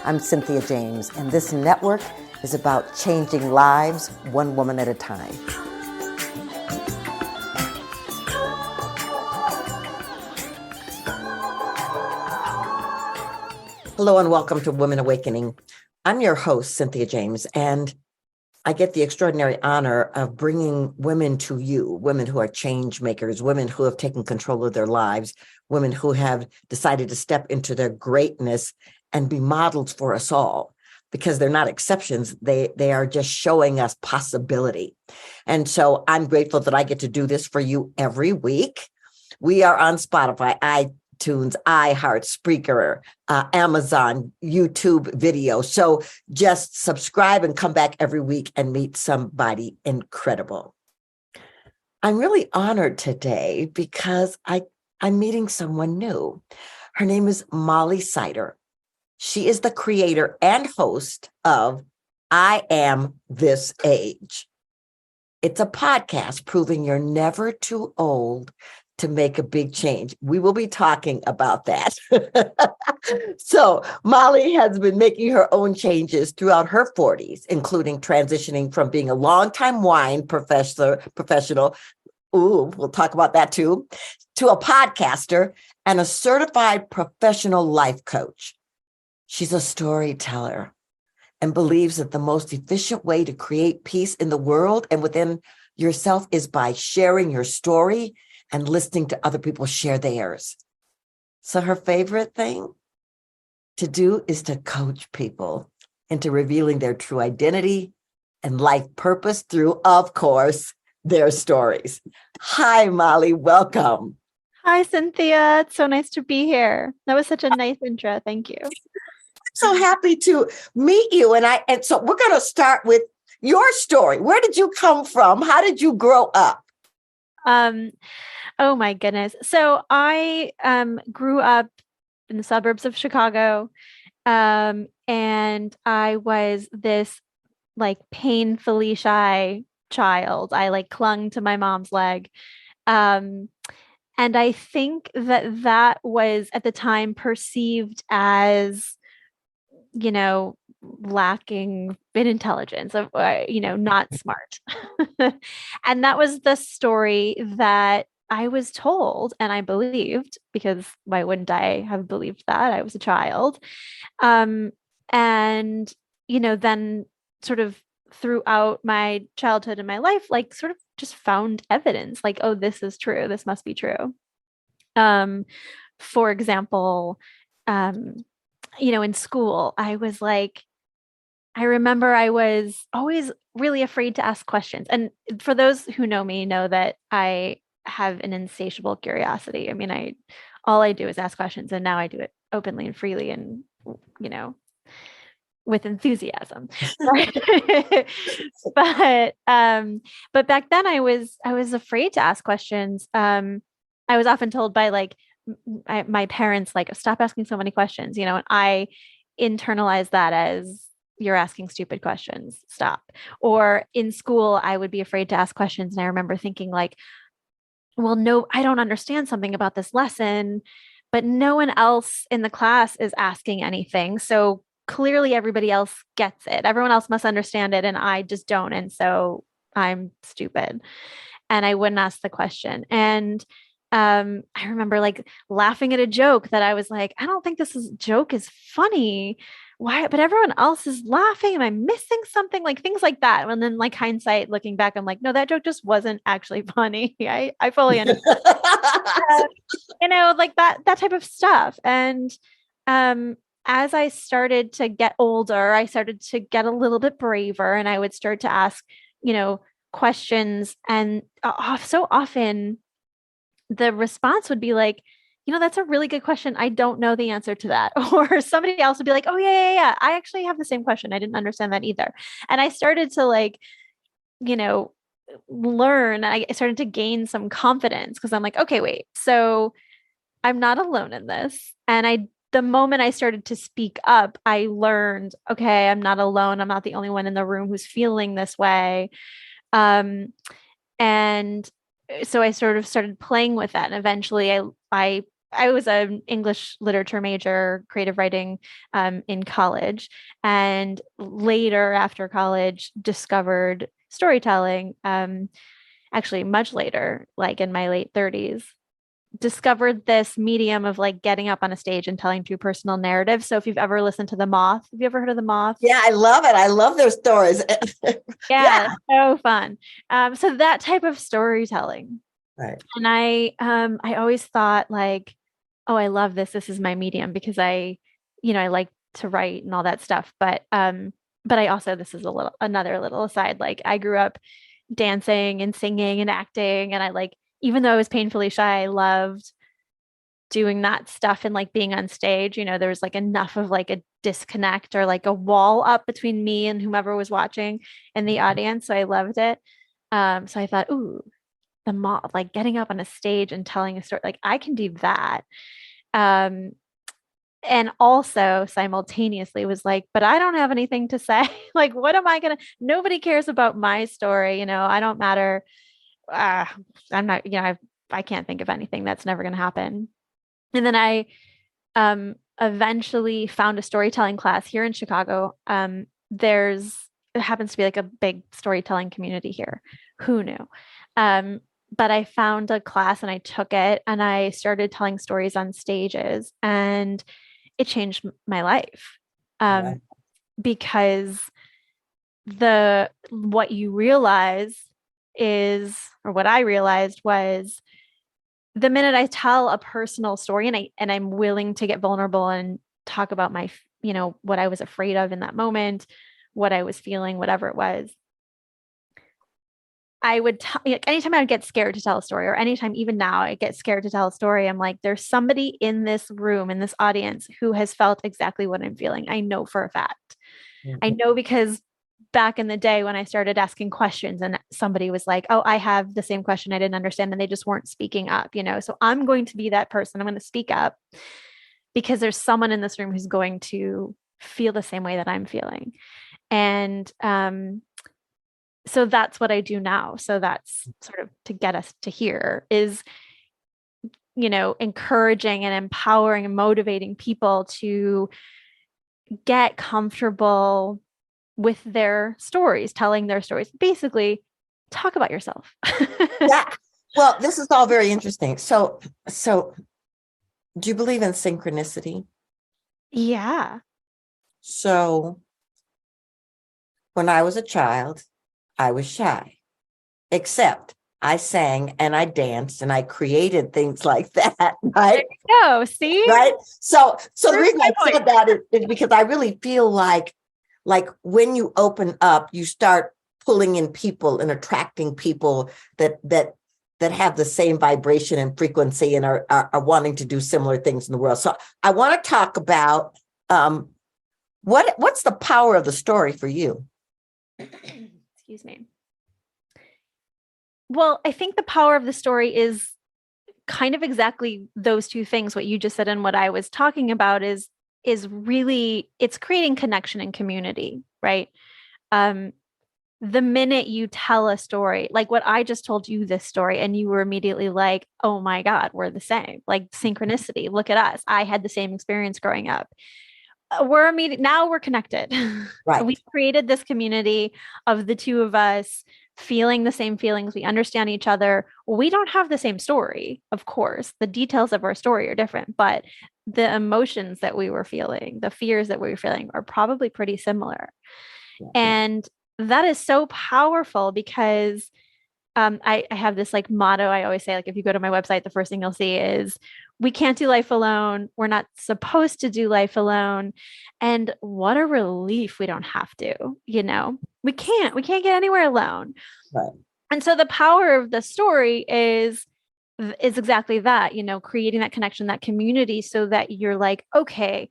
I'm Cynthia James, and this network is about changing lives one woman at a time. Hello and welcome to Women Awakening. I'm your host, Cynthia James, and I get the extraordinary honor of bringing women to you, women who are change makers, women who have taken control of their lives, women who have decided to step into their greatness and be models for us all, because they're not exceptions. They are just showing us possibility. And so I'm grateful that I get to do this for you every week. We are on Spotify, iTunes, iHeart, Spreaker, Amazon, YouTube video. So just subscribe and come back every week and meet somebody incredible. I'm really honored today because I'm meeting someone new. Her name is Molly Sider. She is the creator and host of I Am This Age. It's a podcast proving you're never too old to make a big change. We will be talking about that. So Molly has been making her own changes throughout her 40s, including transitioning from being a longtime wine professional, we'll talk about that too, to a podcaster and a certified professional life coach. She's a storyteller and believes that the most efficient way to create peace in the world and within yourself is by sharing your story and listening to other people share theirs. So her favorite thing to do is to coach people into revealing their true identity and life purpose through, of course, their stories. Hi, Molly. Welcome. Hi, Cynthia. It's so nice to be here. That was such a nice intro. Thank you. I'm so happy to meet you. And so we're going to start with your story. Where did you come from? How did you grow up? Oh my goodness. So I grew up in the suburbs of Chicago. And I was this like painfully shy child. I like clung to my mom's leg. And I think that was at the time perceived as, lacking in intelligence, of not smart. And that was the story that I was told and I believed, because why wouldn't I have believed that? I was a child. And, then sort of throughout my childhood and my life, like sort of just found evidence like, oh, this is true. This must be true. For example, in school, I remember I was always really afraid to ask questions. And for those who know me, know that I have an insatiable curiosity. I mean, all I do is ask questions, and now I do it openly and freely and, with enthusiasm. But back then I was afraid to ask questions. I was often told by my parents, stop asking so many questions, and I internalized that as, you're asking stupid questions, stop. Or in school, I would be afraid to ask questions. And I remember thinking well, no, I don't understand something about this lesson, but no one else in the class is asking anything. So clearly everybody else gets it. Everyone else must understand it. And I just don't. And so I'm stupid. And I wouldn't ask the question. And I remember laughing at a joke that I was like, I don't think joke is funny. Why? But everyone else is laughing. Am I missing something? Things like that. And then hindsight, looking back, I'm like, no, that joke just wasn't actually funny. I fully understand. That type of stuff. And as I started to get older, I started to get a little bit braver, and I would start to ask, questions. And so often the response would be like, that's a really good question. I don't know the answer to that. Or somebody else would be like, oh yeah. I actually have the same question. I didn't understand that either. And I started to learn. I started to gain some confidence, because I'm like, okay, wait, so I'm not alone in this. And the moment I started to speak up, I learned, okay, I'm not alone. I'm not the only one in the room who's feeling this way. And so I sort of started playing with that. And eventually I I was an English literature major, creative writing, in college, and later after college discovered storytelling. Actually, much later, like in my late 30s, discovered this medium of like getting up on a stage and telling true personal narratives. So if you've ever listened to The Moth, have you ever heard of The Moth? Yeah, I love it. I love their stories. Yeah, Yeah. so fun. So that type of storytelling. Right. And I always thought like, oh, I love this. This is my medium because I like to write and all that stuff. But I also, this is another little aside. Like I grew up dancing and singing and acting, and I like, even though I was painfully shy, I loved doing that stuff and like being on stage. There was like enough of like a disconnect or like a wall up between me and whomever was watching in the audience. So I loved it. So I thought, ooh, like getting up on a stage and telling a story, like I can do that. Um, and also simultaneously was like, but I don't have anything to say. Like, what am I nobody cares about my story. I don't matter. Uh, I'm not, I can't think of anything. That's never going to happen. And then I eventually found a storytelling class here in Chicago. It happens to be like a big storytelling community here. Who knew? But I found a class and I took it and I started telling stories on stages, and it changed my life. Right. Because what you realize or what I realized was, the minute I tell a personal story and I'm willing to get vulnerable and talk about what I was afraid of in that moment, what I was feeling, whatever it was, I would like, anytime I would get scared to tell a story, or anytime even now I get scared to tell a story, I'm like, there's somebody in this room, in this audience, who has felt exactly what I'm feeling. I know for a fact. I know because back in the day when I started asking questions and somebody was like, oh, I have the same question I didn't understand, and they just weren't speaking up, so I'm going to be that person. I'm going to speak up because there's someone in this room who's going to feel the same way that I'm feeling. And so that's what I do now. So that's sort of to get us to here is, encouraging and empowering and motivating people to get comfortable with their stories, telling their stories. Basically, talk about yourself. Yeah. Well, this is all very interesting. So do you believe in synchronicity? Yeah. So when I was a child, I was shy, except I sang and I danced and I created things like that, right? Oh, see? Right. So the Proves reason my I said point. that is because I really feel like when you open up, you start pulling in people and attracting people that have the same vibration and frequency and are wanting to do similar things in the world. So I want to talk about what's the power of the story for you? Excuse me. Well, I think the power of the story is kind of exactly those two things, what you just said and what I was talking about is really, it's creating connection and community, right? The minute you tell a story, like what I just told you this story, and you were immediately like, oh my God, we're the same. Like synchronicity. Look at us. I had the same experience growing up. Now we're connected. Right. We created this community of the two of us feeling the same feelings. We understand each other. We don't have the same story, of course. The details of our story are different, but the emotions that we were feeling, the fears that we were feeling are probably pretty similar. Yeah. And that is so powerful because I have this like motto I always say, like, if you go to my website, the first thing you'll see is, we can't do life alone. We're not supposed to do life alone. And what a relief we don't have to, we can't get anywhere alone. Right. And so the power of the story is exactly that, creating that connection, that community, so that you're like, okay,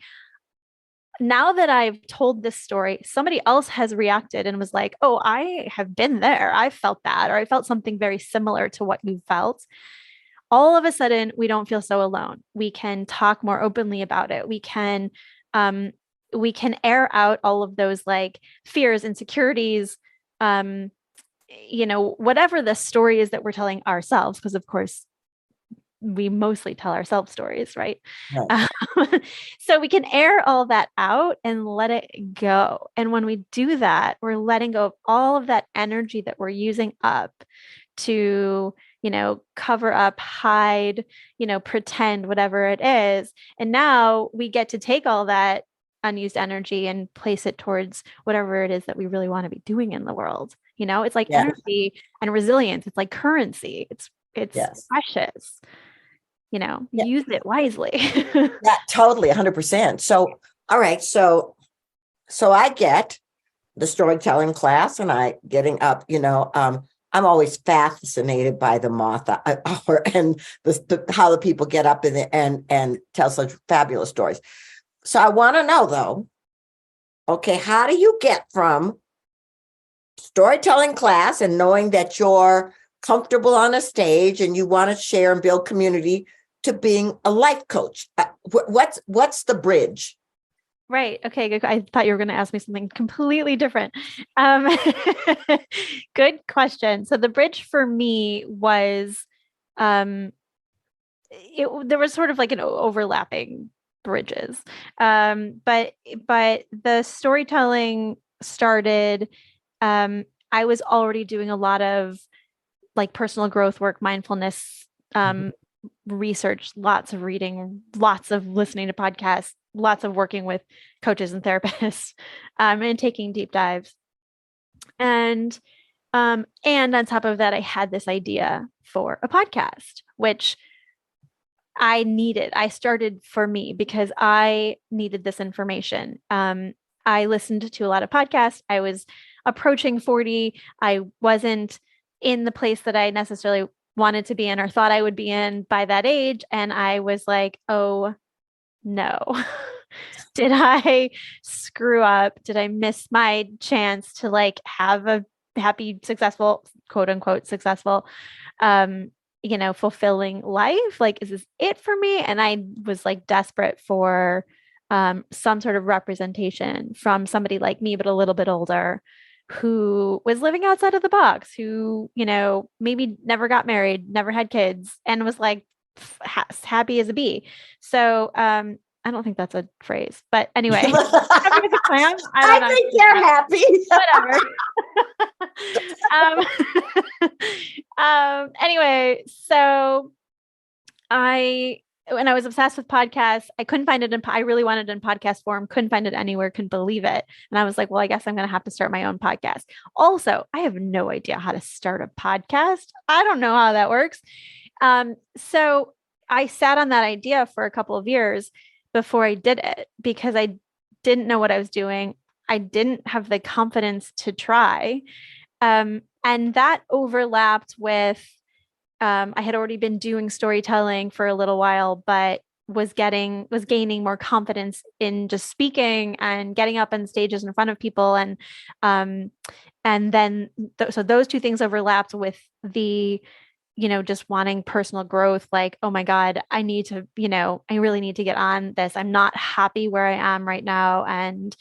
now that I've told this story, somebody else has reacted and was like, oh, I have been there. I felt that, or I felt something very similar to what you felt. All of a sudden, we don't feel so alone. We can talk more openly about it. Um, we can air out all of those like fears, insecurities, whatever the story is that we're telling ourselves, because of course, we mostly tell ourselves stories, right? Right. Um, so we can air all that out and let it go. And when we do that, we're letting go of all of that energy that we're using up to, cover up, hide, pretend, whatever it is. And now we get to take all that unused energy and place it towards whatever it is that we really want to be doing in the world. It's like Yes. energy and resilience. It's like currency. It's Yes. precious. Yeah. Use it wisely. Yeah, totally, 100%. So, all right. So I get the storytelling class and I getting up, I'm always fascinated by the moth hour and how the people get up and tell such fabulous stories. So I want to know though, okay, how do you get from storytelling class and knowing that you're comfortable on a stage and you want to share and build community to being a life coach? What's the bridge? Right. Okay. Good. I thought you were going to ask me something completely different. Um, good question. So the bridge for me was, um, there was sort of like an overlapping bridges. But the storytelling started, I was already doing a lot of like personal growth work, mindfulness, research, lots of reading, lots of listening to podcasts, lots of working with coaches and therapists, and taking deep dives. And on top of that, I had this idea for a podcast, which I needed. I started for me because I needed this information. I listened to a lot of podcasts. I was approaching 40. I wasn't in the place that I necessarily wanted to be in or thought I would be in by that age. And I was like, oh no. Did I screw up? Did I miss my chance to like have a happy, successful, quote unquote, successful, fulfilling life? Like, is this it for me? And I was like desperate for some sort of representation from somebody like me, but a little bit older, who was living outside of the box, who, maybe never got married, never had kids, and was like happy as a bee. So, I don't think that's a phrase, but anyway, happy as a clam. I don't know. think they're happy. Whatever. Anyway, so when I was obsessed with podcasts, I couldn't find it I really wanted it in podcast form, couldn't find it anywhere, couldn't believe it. And I was like, well, I guess I'm going to have to start my own podcast. Also, I have no idea how to start a podcast. I don't know how that works. So I sat on that idea for a couple of years before I did it because I didn't know what I was doing. I didn't have the confidence to try. And that overlapped with, I had already been doing storytelling for a little while, but was gaining more confidence in just speaking and getting up on stages in front of people. And then, so those two things overlapped with the, just wanting personal growth, like, oh my God, I need to, I really need to get on this. I'm not happy where I am right now. And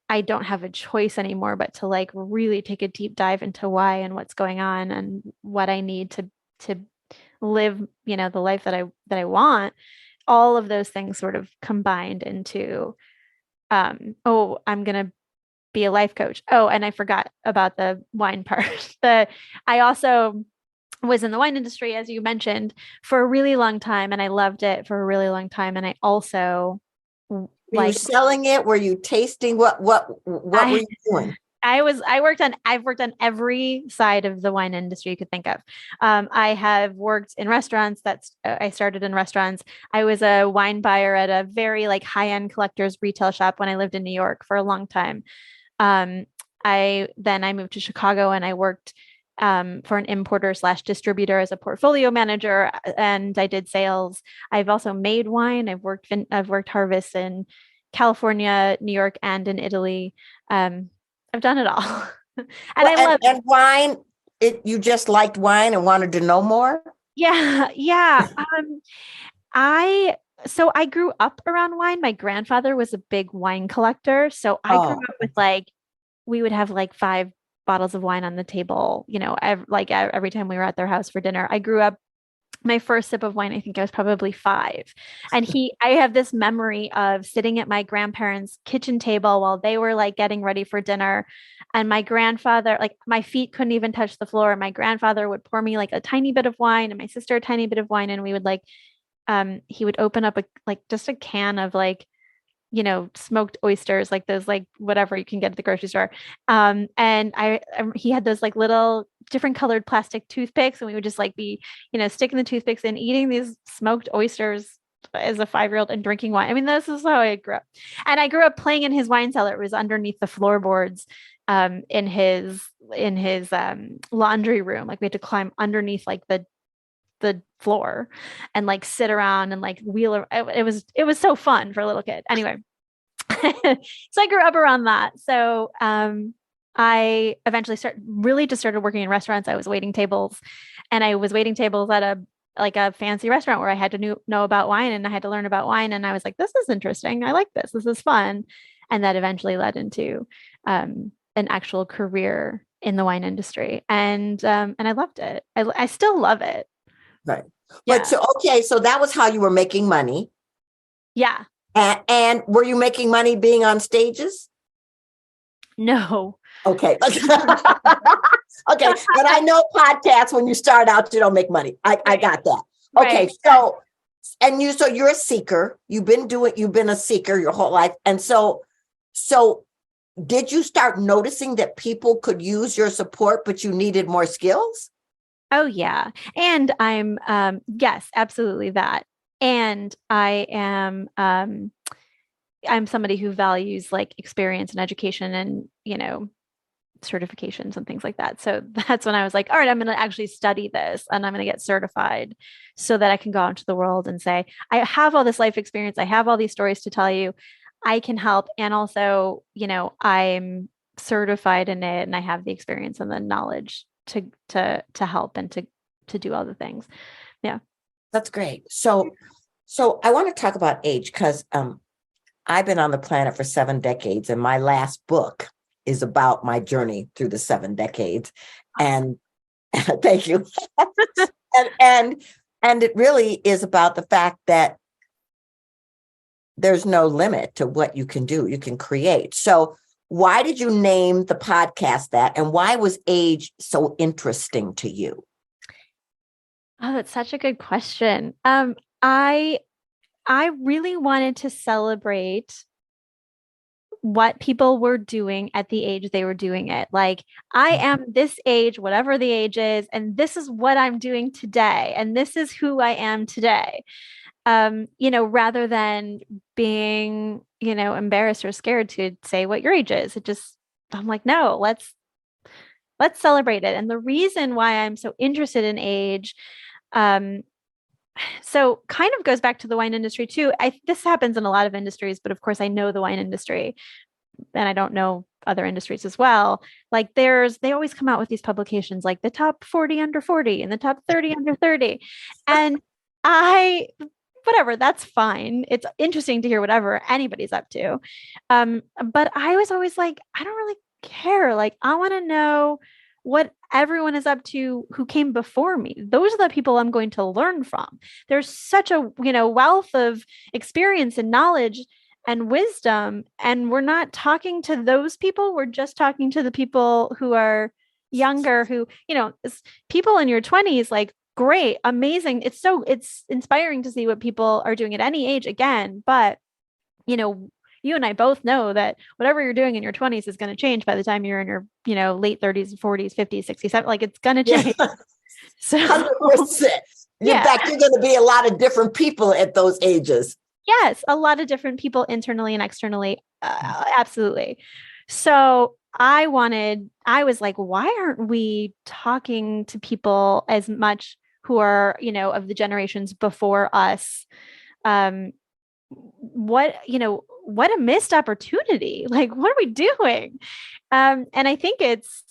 I don't have a choice anymore, but to like really take a deep dive into why and what's going on and what I need to live, the life that I want. All of those things sort of combined into, oh, I'm going to be a life coach. Oh, and I forgot about the wine part. I also was in the wine industry, as you mentioned, for a really long time, and I loved it for a really long time. And I also Were you selling it? Were you tasting? What were you doing? I've worked on every side of the wine industry you could think of. I have worked in restaurants. I started in restaurants. I was a wine buyer at a very like high-end collector's retail shop when I lived in New York for a long time. I moved to Chicago and I worked for an importer / distributor as a portfolio manager, and I did sales. I've also made wine. I've worked harvests in California, New York, and in Italy. I've done it all. I love and wine. You just liked wine and wanted to know more? Yeah. I grew up around wine. My grandfather was a big wine collector. So I grew up with we would have like 5 bottles of wine on the table, every time we were at their house for dinner. I grew up my first sip of wine, I think I was probably 5. And I have this memory of sitting at my grandparents' kitchen table while they were like getting ready for dinner. And my grandfather, like my feet couldn't even touch the floor. My grandfather would pour me like a tiny bit of wine and my sister a tiny bit of wine. And we would like, he would open up just a can of like, smoked oysters, like those, like whatever you can get at the grocery store. And he had those like little different colored plastic toothpicks, and we would just like be, sticking the toothpicks in, eating these smoked oysters as a 5-year-old and drinking wine. I mean, this is how I grew up. And I grew up playing in his wine cellar. It was underneath the floorboards in his laundry room. Like we had to climb underneath like the floor and like sit around and like wheel around. It was so fun for a little kid. Anyway, so I grew up around that. So I eventually started working in restaurants. I was waiting tables, and I was waiting tables at a fancy restaurant where I had to know about wine, and I had to learn about wine. And I was like, this is interesting. I like this. This is fun. And that eventually led into an actual career in the wine industry. And I loved it. I still love it. Right. Yeah. But so that was how you were making money. Yeah. And were you making money being on stages? No. Okay. Okay. But I know podcasts, when you start out, you don't make money. I got that. Okay. Right. So you're a seeker. You've been a seeker your whole life. And so did you start noticing that people could use your support, but you needed more skills? Oh, yeah. And I'm, yes, absolutely that. And I am, I'm somebody who values like experience and education and, certifications and things like that. So that's when I was like, all right, I'm going to actually study this and I'm going to get certified so that I can go out into the world and say, I have all this life experience. I have all these stories to tell you. I can help. And also, I'm certified in it and I have the experience and the knowledge to help and to do all the things. Yeah. That's great. So I want to talk about age because I've been on the planet for 7 decades, and my last book is about my journey through the 7 decades. And thank you. and it really is about the fact that there's no limit to what you can do. You can create. So why did you name the podcast that? And why was age so interesting to you? Oh, that's such a good question. I really wanted to celebrate what people were doing at the age they were doing it. Like, I am this age, whatever the age is, and this is what I'm doing today, and this is who I am today. Rather than being, embarrassed or scared to say what your age is. I'm like, no, let's celebrate it. And the reason why I'm so interested in age, so kind of goes back to the wine industry too. This happens in a lot of industries, but of course I know the wine industry and I don't know other industries as well. Like they always come out with these publications like the top 40 under 40 and the top 30 under 30. And whatever, that's fine. It's interesting to hear whatever anybody's up to. But I was always like, I don't really care. Like, I want to know what everyone is up to who came before me. Those are the people I'm going to learn from. There's such a, wealth of experience and knowledge and wisdom. And we're not talking to those people. We're just talking to the people who are younger, who, people in your 20s, like, great, amazing. It's inspiring to see what people are doing at any age again. But, you and I both know that whatever you're doing in your 20s is going to change by the time you're in your, late 30s, 40s, 50s, 60s, 70s. Like, it's going to change. Yeah. So 100%. In fact, you're going to be a lot of different people at those ages. Yes, a lot of different people internally and externally. Absolutely. So I was like, why aren't we talking to people as much who are, of the generations before us? What a missed opportunity. Like, what are we doing? And I think it's,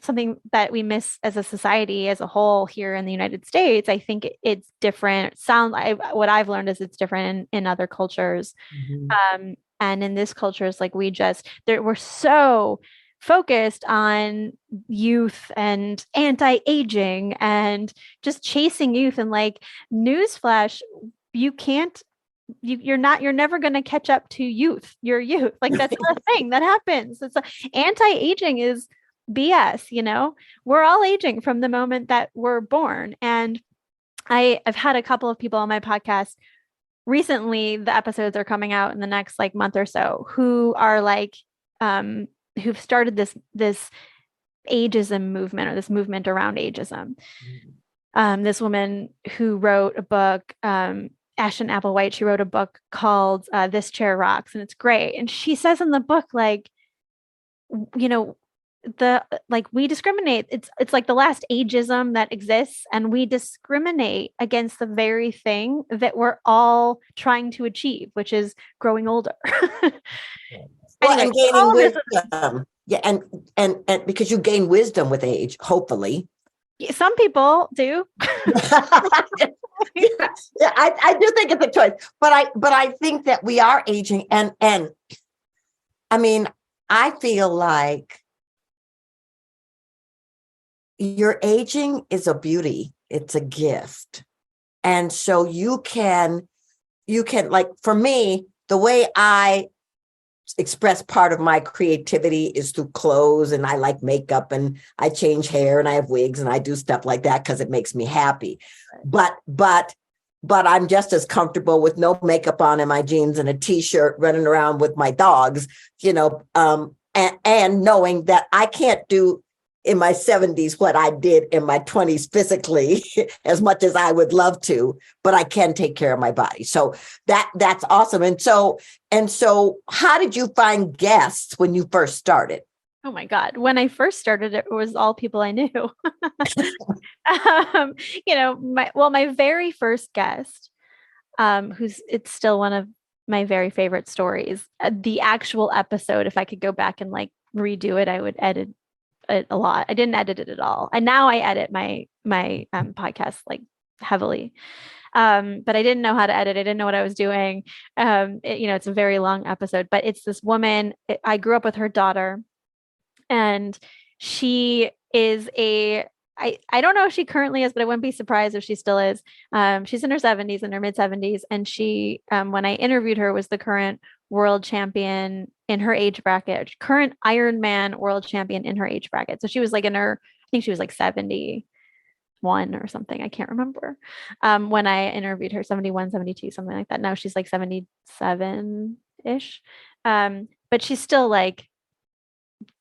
something that we miss as a society as a whole here in the United States. I think it's different. What I've learned is it's different in other cultures. Mm-hmm. And in this culture, it's like we're so focused on youth and anti-aging and just chasing youth. And like, newsflash, you can't, you're never going to catch up to your youth. Like, that's not a thing that happens. Anti-aging is BS, we're all aging from the moment that we're born. And I've had a couple of people on my podcast recently. The episodes are coming out in the next like month or so, who are like, who've started this ageism movement, or this movement around ageism. This woman who wrote a book, Ashton Applewhite, she wrote a book called This Chair Rocks, and it's great. And she says in the book, like, we discriminate. It's like the last ageism that exists, and we discriminate against the very thing that we're all trying to achieve, which is growing older. Well, Anyway, and gaining wisdom. Yeah, and because you gain wisdom with age, hopefully. Some people do. Yeah, I do think it's a choice, but I think that we are aging, and I mean, I feel like your aging is a beauty. It's a gift. And so you can, like, for me, the way I express part of my creativity is through clothes, and I like makeup, and I change hair, and I have wigs, and I do stuff like that because it makes me happy. But I'm just as comfortable with no makeup on and my jeans and a t-shirt running around with my dogs, and knowing that I can't do in my 70s what I did in my 20s physically as much as I would love to, but I can take care of my body. So that's awesome. And so how did you find guests when you first started? Oh my God. When I first started, it was all people I knew. My very first guest, it's still one of my very favorite stories. The actual episode, if I could go back and like redo it, I would edit it a lot. I didn't edit it at all. And now I edit my podcast like heavily. But I didn't know how to edit. I didn't know what I was doing. It's a very long episode, but it's this woman. I grew up with her daughter, and she is I don't know if she currently is, but I wouldn't be surprised if she still is. She's in her 70s, in her mid 70s. And she, when I interviewed her, was the current world champion in her age bracket, current Ironman world champion in her age bracket. So she was like I think she was like 71 or something. I can't remember. When I interviewed her, 71, 72, something like that. Now she's like 77-ish. But she's still like,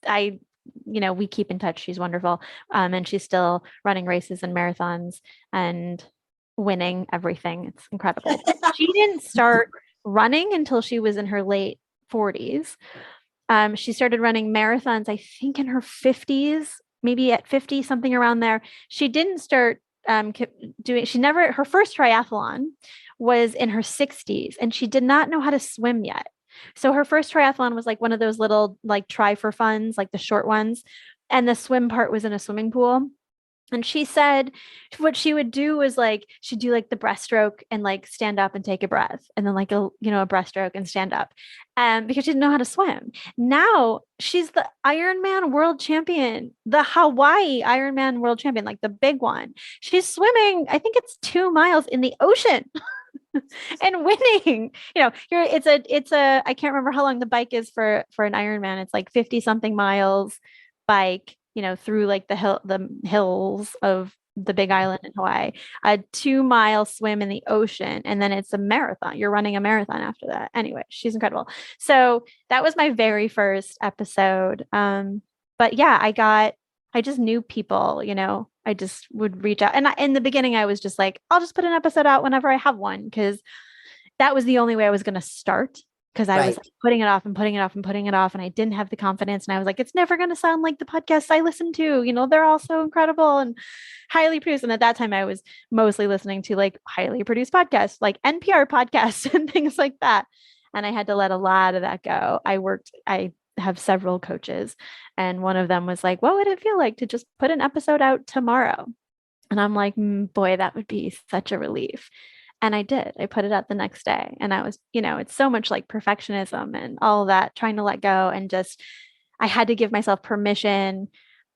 we keep in touch. She's wonderful. And she's still running races and marathons and winning everything. It's incredible. She didn't start running until she was in her late 40s. She started running marathons, I think, in her 50s, maybe at 50, something around there. She didn't start her first triathlon was in her 60s, and she did not know how to swim yet. So her first triathlon was like one of those little like try for funs, like the short ones. And the swim part was in a swimming pool. And she said what she would do was like, she'd do like the breaststroke and like stand up and take a breath, and then like a breaststroke and stand up. Because she didn't know how to swim. Now she's the Ironman world champion, the Hawaii Ironman world champion, like the big one. She's swimming, I think it's 2 miles in the ocean. And winning, it's a I can't remember how long the bike is for an Ironman. It's like 50 something miles bike, through like the hills of the Big Island in Hawaii, a 2-mile swim in the ocean, and then it's a marathon. You're running a marathon after that. Anyway, she's incredible. So that was my very first episode. But yeah, I just knew people, I just would reach out. And in the beginning, I was just like, I'll just put an episode out whenever I have one, because that was the only way I was going to start, because I was like putting it off and putting it off and putting it off. And I didn't have the confidence. And I was like, it's never going to sound like the podcasts I listen to. They're all so incredible and highly produced. And at that time, I was mostly listening to like highly produced podcasts, like NPR podcasts and things like that. And I had to let a lot of that go. I have several coaches, and one of them was like, what would it feel like to just put an episode out tomorrow? And I'm like, boy, that would be such a relief. And I did. I put it out the next day, and I was, it's so much like perfectionism and all that, trying to let go and just, I had to give myself permission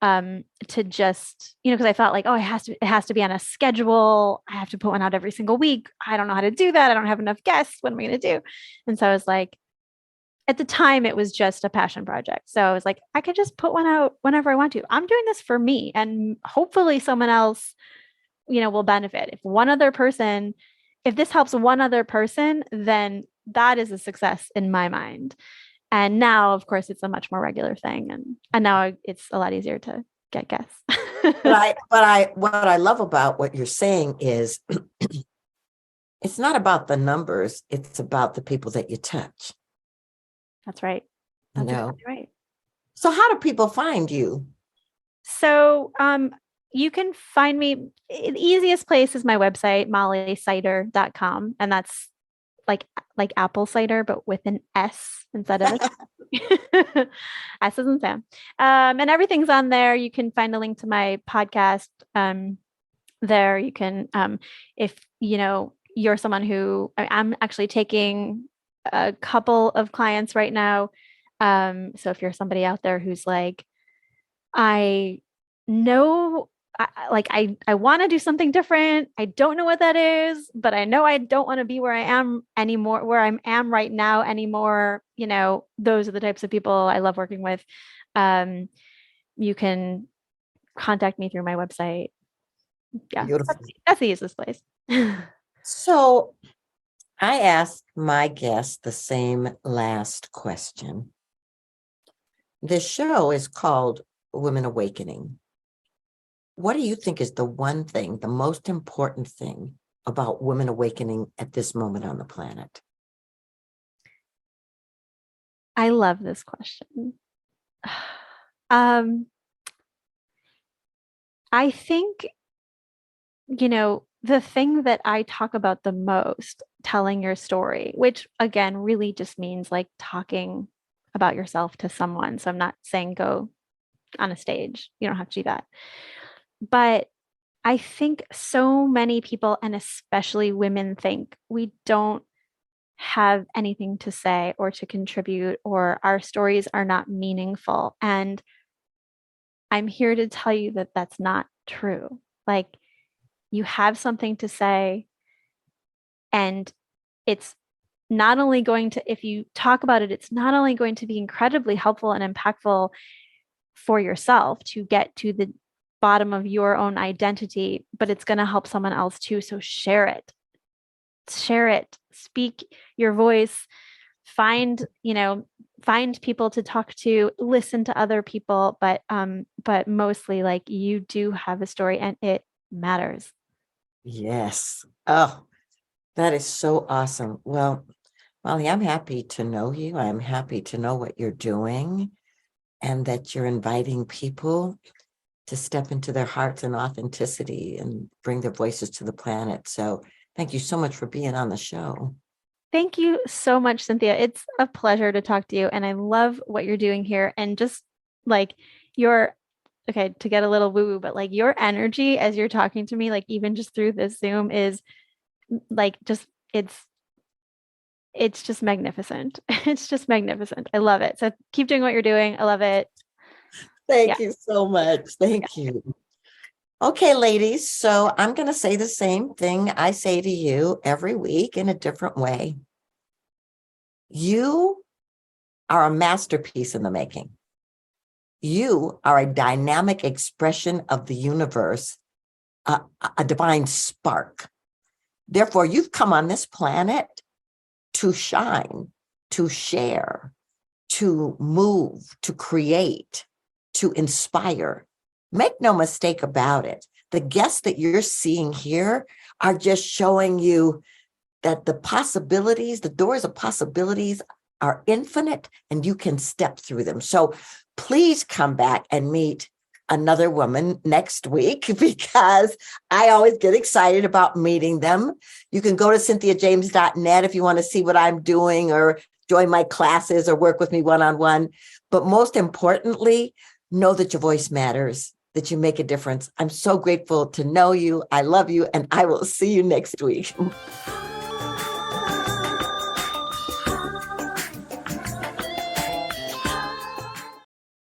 to just, because I felt like, oh, it has to be on a schedule. I have to put one out every single week. I don't know how to do that. I don't have enough guests. What am I going to do? And so I was like, at the time, it was just a passion project. So I was like, I could just put one out whenever I want to. I'm doing this for me, and hopefully someone else, will benefit. If this helps one other person, then that is a success in my mind. And now, of course, it's a much more regular thing, and now it's a lot easier to get guests. What I love about what you're saying is it's not about the numbers, it's about the people that you touch. That's right. That's exactly right. So how do people find you? So you can find me. The easiest place is my website, mollycider.com. And that's like apple cider, but with an S instead of a S as in Sam. And everything's on there. You can find a link to my podcast there. You can, if you're someone who, I'm actually taking a couple of clients right now. So if you're somebody out there who's like, I know I want to do something different. I don't know what that is, but I know I don't want to be where I am anymore, where I am right now anymore. Those are the types of people I love working with. You can contact me through my website. Yeah, that's the easiest place. So I ask my guests the same last question. This show is called Women Awakening. What do you think is the one thing, the most important thing about women awakening at this moment on the planet? I love this question. I think, the thing that I talk about the most, telling your story, which again really just means like talking about yourself to someone. So I'm not saying go on a stage. You don't have to do that. But I think so many people, and especially women, think we don't have anything to say or to contribute, or our stories are not meaningful. And I'm here to tell you that that's not true. Like, you have something to say, and it's not only going to, if you talk about it, it's not only going to be incredibly helpful and impactful for yourself to get to the bottom of your own identity, but it's going to help someone else too. So share it, speak your voice, find people to talk to, listen to other people, but mostly, like, you do have a story and it matters. Yes. Oh, that is so awesome. Well, Molly, I'm happy to know you. I'm happy to know what you're doing, and that you're inviting people to step into their hearts and authenticity and bring their voices to the planet. So thank you so much for being on the show. Thank you so much, Cynthia. It's a pleasure to talk to you. And I love what you're doing here. And just like okay, to get a little woo-woo, but like your energy as you're talking to me, like even just through this Zoom, is like it's just magnificent. It's just magnificent. I love it. So keep doing what you're doing. I love it. Thank you so much. Thank you. Okay, ladies. So I'm going to say the same thing I say to you every week in a different way. You are a masterpiece in the making. You are a dynamic expression of the universe, a divine spark. Therefore, you've come on this planet to shine, to share, to move, to create, to inspire. Make no mistake about it. The guests that you're seeing here are just showing you that the possibilities, the doors of possibilities are infinite, and you can step through them. So please come back and meet another woman next week, because I always get excited about meeting them. You can go to cynthiajames.net if you want to see what I'm doing, or join my classes, or work with me one-on-one. But most importantly, know that your voice matters, that you make a difference. I'm so grateful to know you. I love you, and I will see you next week.